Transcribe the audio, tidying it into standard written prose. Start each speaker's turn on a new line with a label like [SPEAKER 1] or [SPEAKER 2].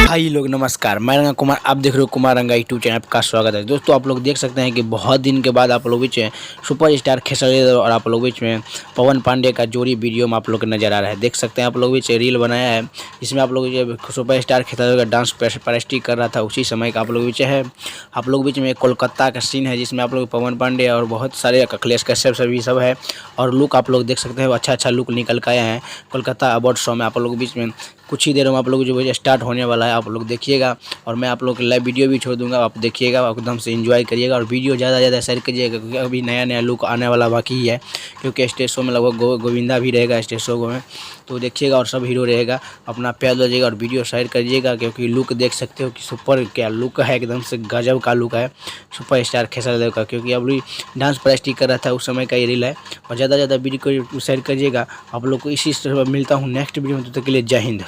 [SPEAKER 1] भाई लोग नमस्कार, मैं रंगा कुमार, आप देख रहे हो कुमार रंगा यूट्यूब चैनल का स्वागत है। दोस्तों आप लोग देख सकते हैं कि बहुत दिन के बाद आप लोग बीच में सुपर स्टार खेसारी और आप लोग बीच में पवन पांडे का जोड़ी वीडियो में आप लोग नजर आ रहा है। देख सकते हैं आप लोग बीच रील बनाया है, जिसमें आप लोग सुपर स्टार खेसारी का डांस पेस्टी कर रहा था। उसी समय का आप लोग बीच है, आप लोग बीच में कोलकाता का सीन है, जिसमें आप लोग पवन पांडे और बहुत सारे अखिलेश कश्यप सभी सब है। और लुक आप लोग देख सकते हैं, अच्छा लुक निकल के आया है कोलकाता अवार्ड शो में। आप लोग बीच में कुछ ही देर में आप लोग जो स्टार्ट होने वाला है, आप लोग देखिएगा। और मैं आप लोग के लाइव वीडियो भी छोड़ दूंगा, आप देखिएगा, एकदम से एंजॉय करिएगा। और वीडियो ज़्यादा से ज़्यादा शेयर करिएगा, क्योंकि अभी नया लुक आने वाला बाकी ही है। क्योंकि स्टेज शो में लगभग गोविंदा भी रहेगा स्टेज शो में, तो देखिएगा। और सब हीरो रहेगा, अपना प्यार दीजिएगा और वीडियो शेयर करिएगा। क्योंकि लुक देख सकते हो कि सुपर क्या लुक है, एकदम से गजब का लुक है सुपर स्टार खेसारी का। क्योंकि अभी डांस प्रैक्टिस कर रहा था, उस समय का ये रील है। और ज़्यादा से ज़्यादा वीडियो को शेयर करिएगा। आप लोग को इसी तरह मिलता हूँ नेक्स्ट वीडियो में, तब तक के लिए जय हिंद।